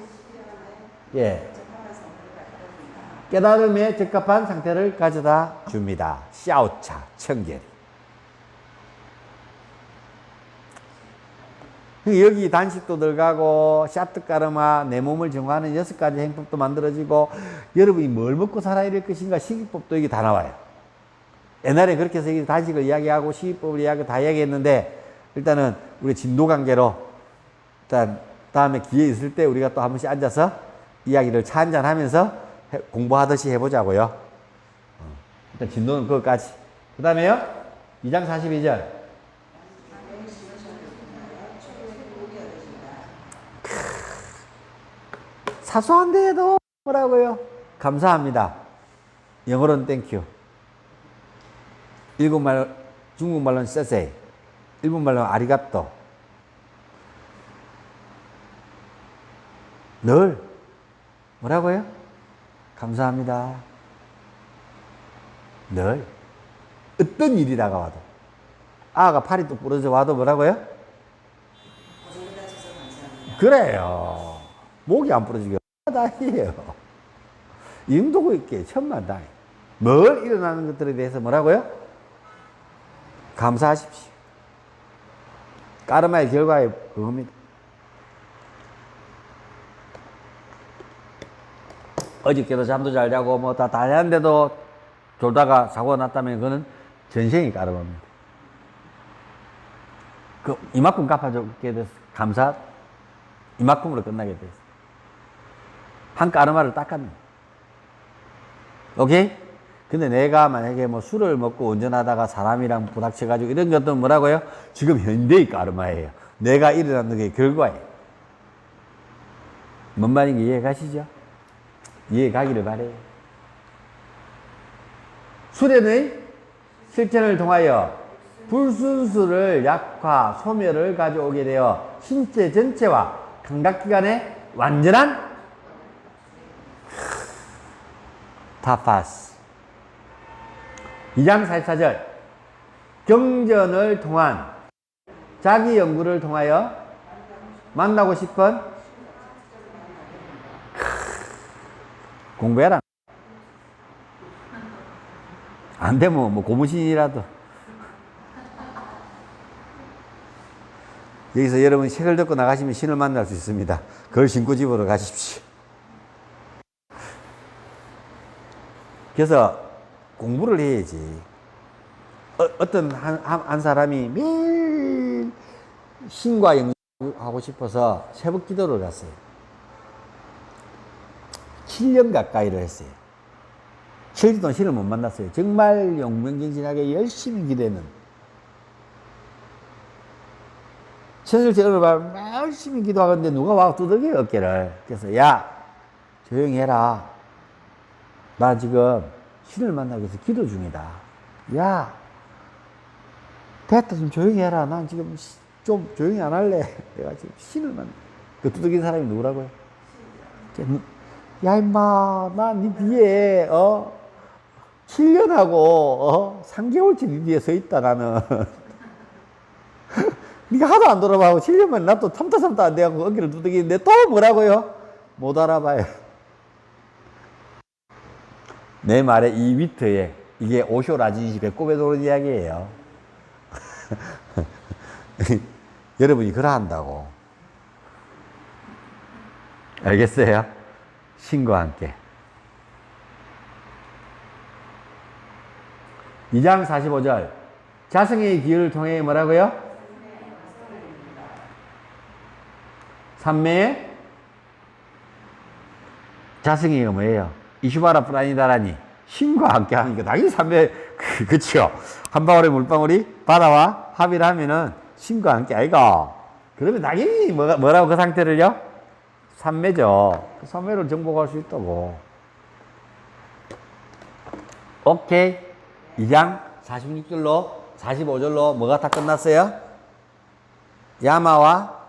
깨달음에 적합한 상태를 가져다 줍니다. 샤오차, 청결이. 여기 단식도 들어가고 샤트까르마, 내 몸을 정화하는 6가지 행법도 만들어지고 여러분이 뭘 먹고 살아야 될 것인가 식이법도 여기 다 나와요. 옛날에 그렇게 해서 단식을 이야기하고 식이법을 이야기하고 다 이야기했는데 일단은 우리 진도관계로 일단 다음에 기회 있을 때 우리가 또 한 번씩 앉아서 이야기를 차 한잔 하면서 공부하듯이 해보자고요. 일단 진도는 그것까지. 그 다음에요. 2장 42절. 사소한데도 뭐라고요? 감사합니다. 영어로는 땡큐. 중국말로는 세세이. 일본말로는 아리가또. 늘 뭐라고요? 감사합니다. 늘 어떤 일이 다가와도 아가 팔이 또 부러져 와도 뭐라고요? 그래요. 목이 안 부러지게 다행이에요. 임도고 있게 천만다행. 뭘 일어나는 것들에 대해서 뭐라고요? 감사하십시오. 까르마의 결과에 그겁니다. 어저께도 잠도 잘 자고 뭐 다 했는데도 졸다가 사고가 났다면 그거는 전생이 까르마입니다. 그 이만큼 갚아주게 돼서 감사 이만큼으로 끝나게 돼서 한 까르마를 닦았네. 오케이? 근데 내가 만약에 뭐 술을 먹고 운전하다가 사람이랑 부닥쳐가지고 이런 것도 뭐라고요? 지금 현대의 까르마예요. 내가 일어나는 게 결과예요. 뭔 말인지 이해 가시죠? 이해 가기를 바래요. 수련의 실천을 통하여 불순수를 약화, 소멸을 가져오게 되어 신체 전체와 감각기관의 완전한 타파스. 2장 44절. 경전을 통한 자기 연구를 통하여 만나고 싶은 공부해라. 안 되면 뭐 고무신이라도. 여기서 여러분 책을 듣고 나가시면 신을 만날 수 있습니다. 그걸 신고 집으로 가십시오. 그래서 공부를 해야지. 어떤 한 사람이 매일 신과 연구하고 싶어서 새벽 기도를 갔어요. 7년 가까이를 했어요. 7년 동안 신을 못 만났어요. 정말 용맹정진하게 열심히 기도했는. 천일째 어느 날 열심히 기도하는데 누가 와서 두들겨요, 어깨를. 그래서, 야, 조용히 해라. 나 지금 신을 만나기 위해서 기도 중이다. 야, 됐다, 좀 조용히 해라. 난 지금 좀 조용히 안 할래. 내가 지금 신을 만나. 그 두들긴 사람이 누구라고요? 야, 임마, 나 네 뒤에, 7년하고, 3개월치 네 뒤에 서 있다, 나는. 네가 하도 안 돌아봐고 7년만 나 또 참다 안 돼갖고 어깨를 두들기는데 또 뭐라고요? 못 알아봐요. 내 말의 이 위트에 이게 오쇼 라진시 배꼽에 도는 이야기예요. 여러분이 그러한다고. 알겠어요? 신과 함께. 2장 45절. 자성의 기회를 통해 뭐라고요? 삼매의 자성이가 뭐예요? 이슈바라 프라니다라니. 신과 함께 하는 거. 당연히 삼매, 그쵸. 한 방울의 물방울이 바다와 합의를 하면은 신과 함께 아이가. 그러면 당연히 뭐라고 그 상태를요? 삼매죠. 그 삼매를 정복할 수 있다고. 오케이. 2장 46절로 45절로 뭐가 다 끝났어요? 야마와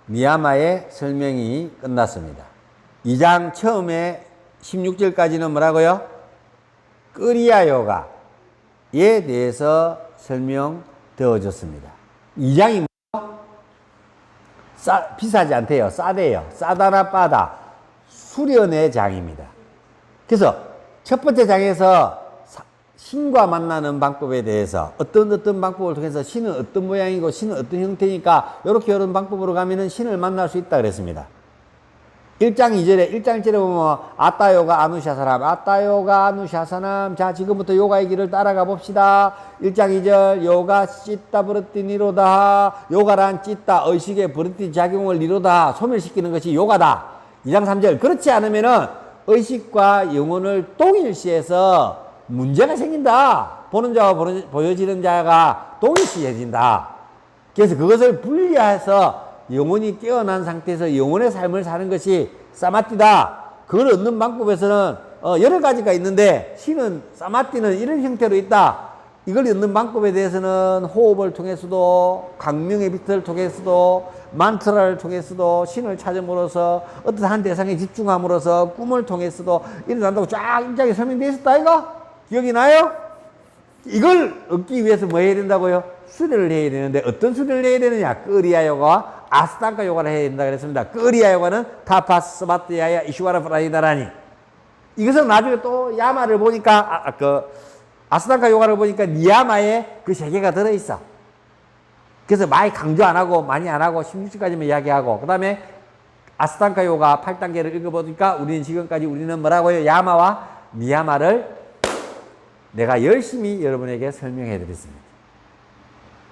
미야마의 설명이 끝났습니다. 2장 처음에 16절까지는 뭐라고요? 끄리아요가에 대해서 설명되어졌습니다. 2장이 뭐죠? 비싸지 않대요. 싸대요. 싸다나 빠다. 수련의 장입니다. 그래서 첫 번째 장에서 신과 만나는 방법에 대해서 어떤 방법을 통해서 신은 어떤 모양이고 신은 어떤 형태니까 이런 방법으로 가면은 신을 만날 수 있다 그랬습니다. 1장 1절에 보면 아따요가 아누샤사람, 아따요가 아누샤사남. 자, 지금부터 요가의 길을 따라가 봅시다. 1장 2절 요가 찢다 버릇디 니로다. 요가란 찢다 의식의 버릇디 작용을 니로다. 소멸시키는 것이 요가다. 2장 3절 그렇지 않으면은 의식과 영혼을 동일시해서 문제가 생긴다. 보는 자와 보여지는 자가 동일시해진다. 그래서 그것을 분리해서 영혼이 깨어난 상태에서 영혼의 삶을 사는 것이 사마띠다. 그걸 얻는 방법에서는 여러 가지가 있는데 신은 사마띠는 이런 형태로 있다. 이걸 얻는 방법에 대해서는 호흡을 통해서도 강명의 빛을 통해서도 만트라를 통해서도 신을 찾음으로써 어떠한 대상에 집중함으로써 꿈을 통해서도 일어난다고 쫙 일장에 설명되어 있었다 이거? 기억이 나요? 이걸 얻기 위해서 뭐 해야 된다고요? 수련을 해야 되는데 어떤 수련을 해야 되느냐? 끄리아 요가와 아스탄가 요가를 해야 된다 그랬습니다. 끄리아 요가는 타파스바트야야 이슈와라 프라이다라니. 이것은 나중에 또 야마를 보니까 아스탄가 요가를 보니까 니야마에 그 세계가 들어있어. 그래서 많이 강조 안 하고 많이 안 하고 16주까지만 이야기하고 그 다음에 아스탄가 요가 8단계를 읽어보니까 우리는 뭐라고요? 야마와 니야마를 내가 열심히 여러분에게 설명해 드렸습니다.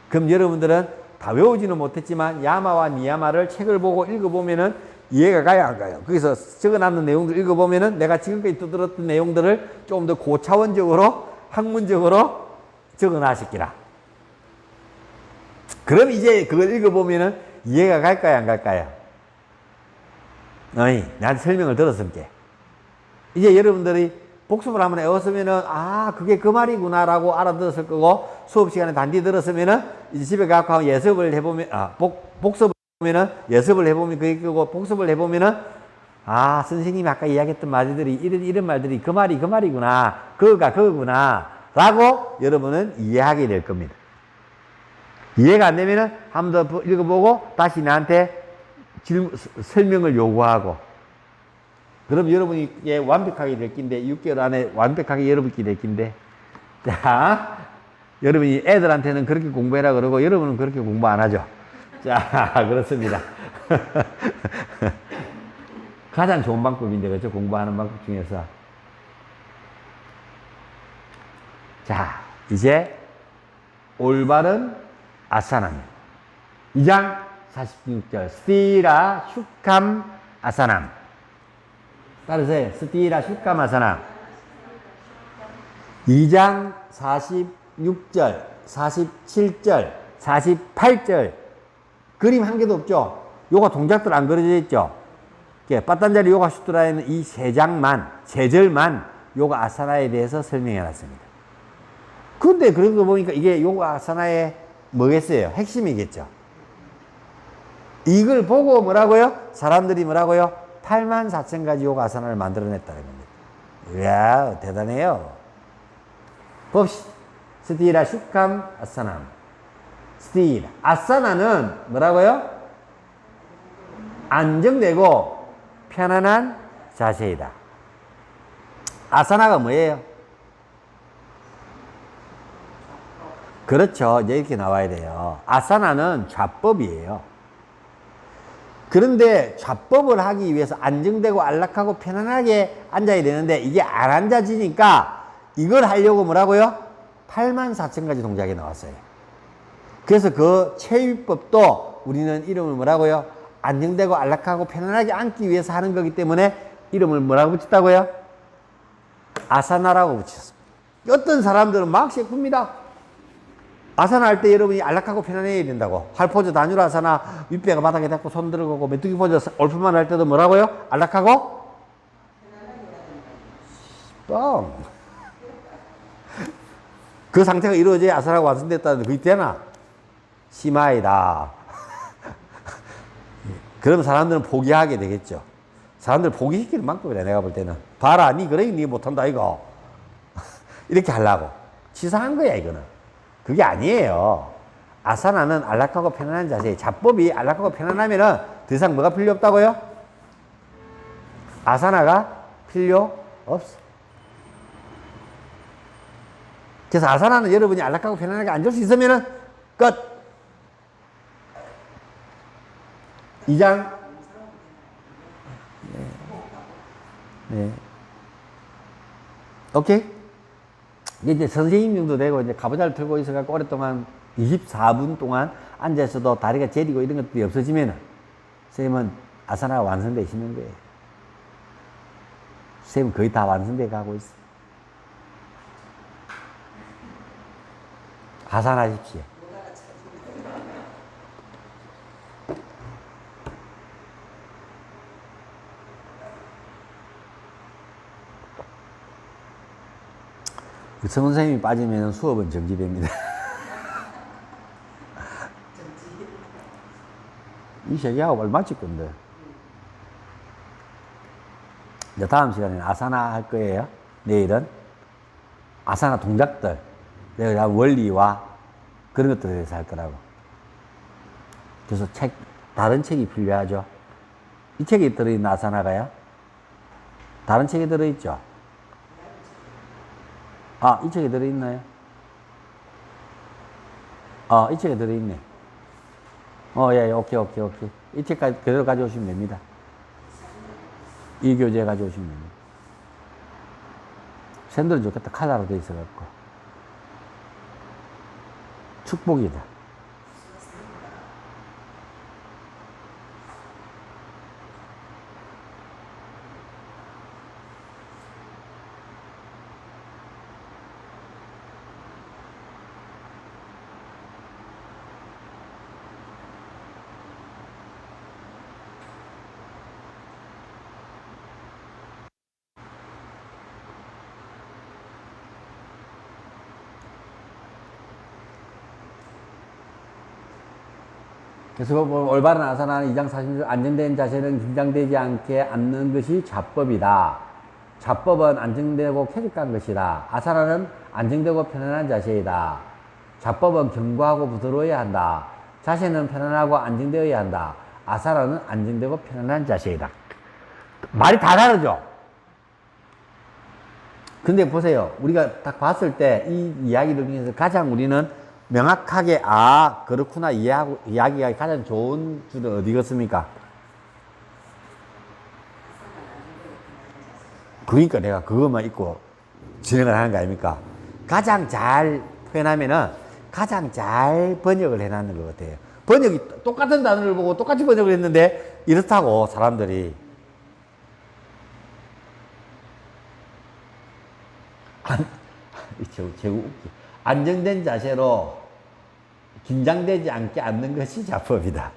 그럼 여러분들은 다 외우지는 못했지만 야마와 니야마를 책을 보고 읽어보면은 이해가 가요, 안 가요? 거기서 적어놨는 내용들 읽어보면은 내가 지금까지 떠들었던 내용들을 조금 더 고차원적으로 학문적으로 적어놨을기라. 그럼 이제 그걸 읽어보면은 이해가 갈까요, 안 갈까요? 나한테 설명을 들었으니까. 이제 여러분들이 복습을 한번 해왔으면은, 그게 그 말이구나, 라고 알아들었을 거고, 수업 시간에 단디 들었으면은, 이제 집에 가서 예습을 해보면, 복습을 해보면은, 예습을 해보면 그게 그거, 복습을 해보면은, 선생님이 아까 이야기했던 말들이, 이런 말들이 그 말이구나, 그거가 그거구나, 라고 여러분은 이해하게 될 겁니다. 이해가 안 되면은, 한 번 더 읽어보고, 다시 나한테 설명을 요구하고, 그럼 여러분이 완벽하게 될 낀데 6개월 안에 완벽하게 여러분께 될 낀데 자 여러분이 애들한테는 그렇게 공부해라 그러고 여러분은 그렇게 공부 안 하죠. 자 그렇습니다. 가장 좋은 방법인데 그렇죠? 공부하는 방법 중에서 자 이제 올바른 아사나입니다. 2장 46절 스티라 슈캄 아사남 따르세요. 스티라 슈카마사나 2장 46절, 47절, 48절 그림 한 개도 없죠. 요가 동작들 안 그려져 있죠. 빠딴자리 요가 수트라에는 이 세 장만, 세 절만 요가 아사나에 대해서 설명해 놨습니다. 근데 그래도 보니까 이게 요가 아사나의 뭐겠어요? 핵심이겠죠. 이걸 보고 뭐라고요? 사람들이 뭐라고요? 84,000가지 요가 아사나를 만들어냈다는 겁니다. 이야, 대단해요. 봅시다. 스티라 슈캄 아사나. 스티라. 아사나는 뭐라고요? 안정되고 편안한 자세이다. 아사나가 뭐예요? 그렇죠. 이제 이렇게 나와야 돼요. 아사나는 좌법이에요. 그런데 좌법을 하기 위해서 안정되고 안락하고 편안하게 앉아야 되는데 이게 안 앉아지니까 이걸 하려고 뭐라고요? 84,000가지 동작이 나왔어요. 그래서 그 체위법도 우리는 이름을 뭐라고요? 안정되고 안락하고 편안하게 앉기 위해서 하는 거기 때문에 이름을 뭐라고 붙였다고요? 아사나라고 붙였습니다. 어떤 사람들은 막 셰프입니다. 아사나 할 때 여러분이 안락하고 편안해야 된다고. 할 포즈 단유라 아사나 윗배가 바닥에 닿고 손 들어가고 메뚜기 포즈 올풀만 할 때도 뭐라고요? 안락하고 뻥. 그 상태가 이루어져야 아사나가 완성됐다는데 그게 되나? 심하이다. 그럼 사람들은 포기하게 되겠죠. 사람들 포기시키는 방법이다. 내가 볼 때는 봐라, 니 그래 니 못한다 이거. 이렇게 하려고 치사한 거야 이거는. 그게 아니에요. 아사나는 안락하고 편안한 자세. 자법이 안락하고 편안하면은 더 이상 뭐가 필요 없다고요? 아사나가 필요 없어. 그래서 아사나는 여러분이 안락하고 편안하게 앉을 수 있으면은 끝. 2장. 네. 오케이? 이제 선생님 정도 되고 이제 가부좌를 틀고 있어갖고 오랫동안 24분 동안 앉아서도 다리가 저리고 이런 것들이 없어지면은 선생님은 아사나가 완성되시는 거예요. 선생님은 거의 다 완성돼 가고 있어요. 하산하십시오. 성은 선생님이 빠지면 수업은 정지됩니다. 이 세계하고 얼마 찍 건데. 이제 다음 시간에는 아사나 할 거예요. 내일은 아사나 동작들, 내가 원리와 그런 것들에 대해서 할 거라고. 그래서 다른 책이 필요하죠. 이 책에 들어있는 아사나가요? 다른 책에 들어있죠? 아, 이 책에 들어있나요? 이 책에 들어있네. 예, 오케이. 이 책까지 그대로 가져오시면 됩니다. 이 교재 가져오시면 됩니다. 샌들은 좋겠다. 칼라로 돼 있어갖고. 축복이다. 그래서 올바른 아사나는 2장 40절 안정된 자세는 긴장되지 않게 앉는 것이 좌법이다. 좌법은 안정되고 쾌적한 것이다. 아사나는 안정되고 편안한 자세이다. 좌법은 견고하고 부드러워야 한다. 자세는 편안하고 안정되어야 한다. 아사나는 안정되고 편안한 자세이다. 말이 다 다르죠? 근데 보세요. 우리가 딱 봤을 때 이 이야기들 중에서 가장 우리는 명확하게 그렇구나 이야기가 가장 좋은 줄은 어디겠습니까? 그러니까 내가 그것만 읽고 진행을 하는 거 아닙니까? 가장 잘 표현하면은 가장 잘 번역을 해놨는 것 같아요. 번역이 똑같은 단어를 보고 똑같이 번역을 했는데 이렇다고 사람들이 제우 웃기. 안정된 자세로 긴장되지 않게 앉는 것이 자법이다.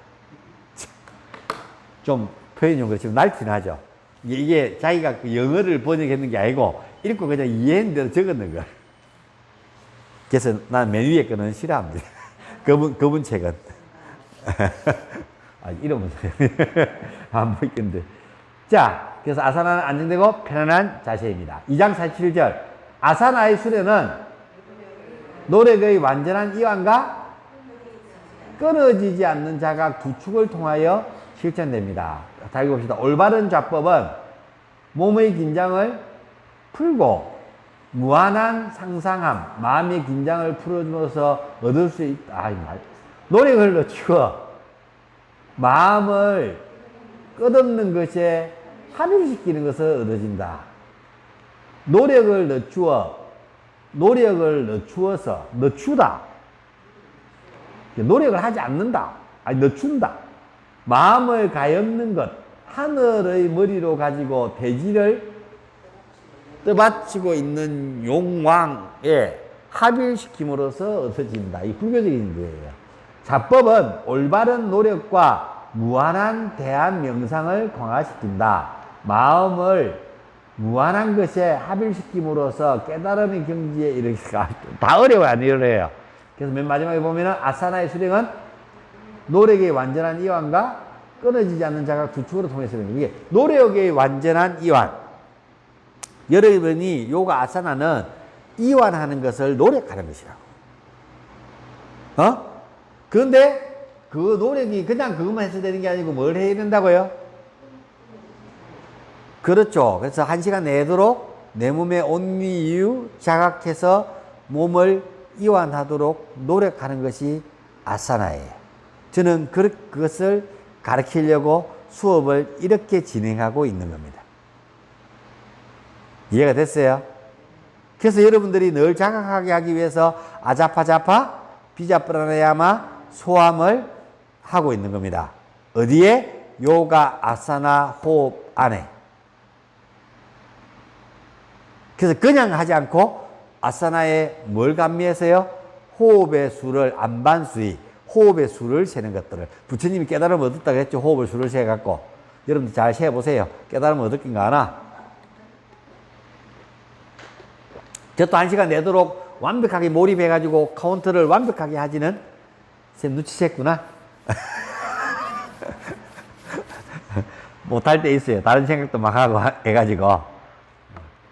좀 표현이 좀 그렇지만 날티는 하죠. 이게 자기가 그 영어를 번역했는 게 아니고 읽고 그냥 이해한 대로 적었는 거야. 그래서 난 맨 위에 거는 싫어합니다. 그분 책은. 아, 이러면 안 보이겠는데. 자, 그래서 아사나는 안정되고 편안한 자세입니다. 2장 47절. 아사나의 수련은 노력의 완전한 이완과 끊어지지 않는 자각 두 축을 통하여 실천됩니다. 다 읽어봅시다. 올바른 좌법은 몸의 긴장을 풀고 무한한 상상함, 마음의 긴장을 풀어줌으로써 얻을 수 있다. 노력을 늦추어 마음을 끝없는 것에 합일시키는 것을 얻어진다. 노력을 늦추어서 늦추다. 노력을 하지 않는다. 아니 늦춘다. 마음을 가엾는 것, 하늘의 머리로 가지고 대지를 떠받치고 있는 용왕에 합일시킴으로써 얻어진다. 이 불교적인 거예요. 자법은 올바른 노력과 무한한 대한 명상을 강화시킨다. 마음을 무한한 것에 합일시킴으로써 깨달음의 경지에 이르기가 다 어려워요. 안 이래요. 그래서 맨 마지막에 보면은 아사나의 수령은 노력의 완전한 이완과 끊어지지 않는 자각 두 축으로 통해서 이게 노력의 완전한 이완. 여러분이 요가 아사나는 이완하는 것을 노력하는 것이라고. 그런데 그 노력이 그냥 그것만 해서 되는 게 아니고 뭘 해야 된다고요? 그렇죠. 그래서 1시간 내도록 내 몸의 온미유 자각해서 몸을 이완하도록 노력하는 것이 아사나예요. 저는 그것을 가르치려고 수업을 이렇게 진행하고 있는 겁니다. 이해가 됐어요? 그래서 여러분들이 늘 자각하게 하기 위해서 아자파자파, 비자프라나야마, 소함을 하고 있는 겁니다. 어디에? 요가, 아사나, 호흡 안에. 그래서 그냥 하지 않고 아사나에 뭘 감미해서요? 호흡의 수를 안반수위, 호흡의 수를 세는 것들을. 부처님이 깨달음을 얻었다고 했죠. 호흡의 수를 세갖고. 여러분들 잘 세보세요. 깨달음을 얻었긴가 하나? 저도 1시간 내도록 완벽하게 몰입해가지고 카운트를 완벽하게 하지는 쌤 눈치챘구나. 못할 때 있어요. 다른 생각도 막 하고 해가지고.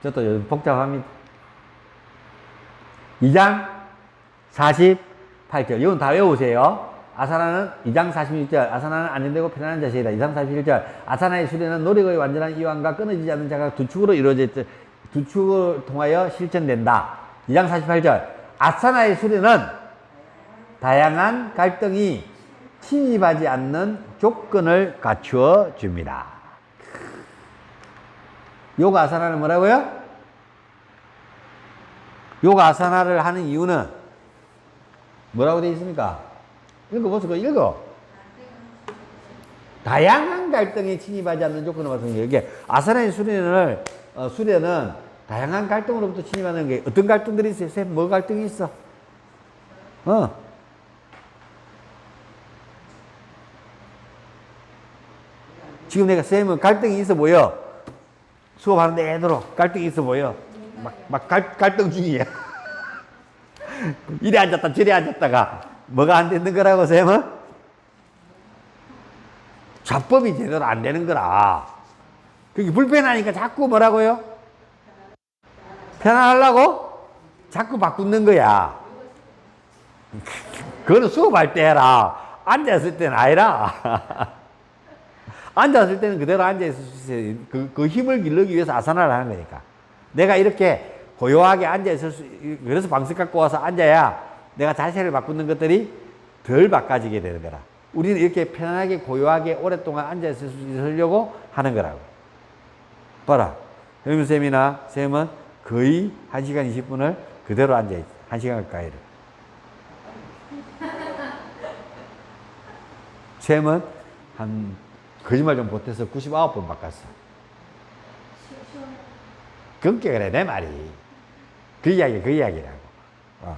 저도 요즘 복잡합니다. 2장 48절. 이건 다 외우세요. 아사나는 2장 46절. 아사나는 안정되고 편안한 자세이다. 2장 41절. 아사나의 수련은 노력의 완전한 이완과 끊어지지 않는 자각 두 축으로 이루어져 있다. 두 축을 통하여 실천된다. 2장 48절. 아사나의 수련은 다양한 갈등이 침입하지 않는 조건을 갖추어 줍니다. 요가 아사나는 뭐라고요? 요가 아사나를 하는 이유는 뭐라고 되어 있습니까? 읽어보세요. 읽어. 다양한 갈등에 침입하지 않는 조건을 말하는 게 이게 아사나의 수련은 다양한 갈등으로부터 침입하는 게 어떤 갈등들이 있어요? 쌤, 뭐 갈등이 있어? 지금 내가 쌤은 갈등이 있어 보여. 수업하는데 애들로 갈등이 있어 보여. 갈등 중이야. 이래 앉았다 저래 앉았다가 뭐가 안 되는 거라고 쌤은? 좌법이 제대로 안 되는 거라. 그게 불편하니까 자꾸 뭐라고요? 편안하려고? 자꾸 바꾸는 거야. 그거는 수업할 때 해라. 앉았을 때는 아니라. 앉았을 때는 그대로 앉아있을 수 있어요. 그 힘을 기르기 위해서 아사나를 하는 거니까. 내가 이렇게 고요하게 앉아있을 수, 그래서 방석 갖고 와서 앉아야 내가 자세를 바꾸는 것들이 덜 바꿔지게 되는 거라. 우리는 이렇게 편안하게 고요하게 오랫동안 앉아있으려고 하는 거라고. 봐라. 효임쌤이나 쌤은 거의 1시간 20분을 그대로 앉아있어. 1시간 가까이를. 쌤은 거짓말 좀 못해서 99번 바꿨어. 그렇게 그래, 내 말이. 그 이야기라고.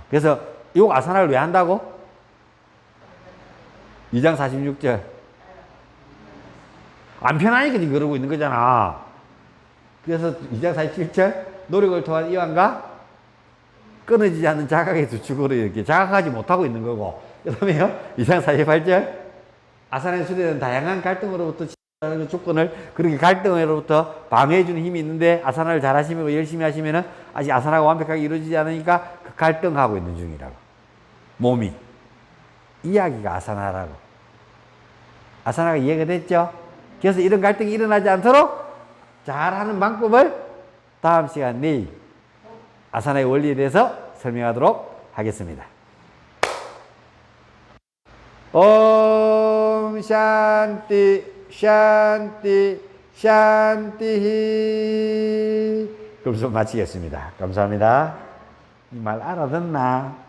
그래서 요 아사나를 왜 한다고? 2장 46절. 안 편하니까 지금 그러고 있는 거잖아. 그래서 2장 47절. 노력을 통한 이완과 끊어지지 않는 자각의 두 축으로 이렇게 자각하지 못하고 있는 거고. 그 다음에요. 2장 48절. 아사나의 수레는 다양한 갈등으로부터 조건을 그렇게 갈등으로부터 방해해주는 힘이 있는데 아사나를 잘 하시면 열심히 하시면은 아직 아사나가 완벽하게 이루어지지 않으니까 그 갈등하고 있는 중이라고. 몸이. 이야기가 아사나라고. 아사나가 이해가 됐죠? 그래서 이런 갈등이 일어나지 않도록 잘하는 방법을 다음 시간 내일 아사나의 원리에 대해서 설명하도록 하겠습니다. 옴 샨띠 샨띠 샨띠. 그럼 좀 마치겠습니다. 감사합니다. 이 말 알아듣나?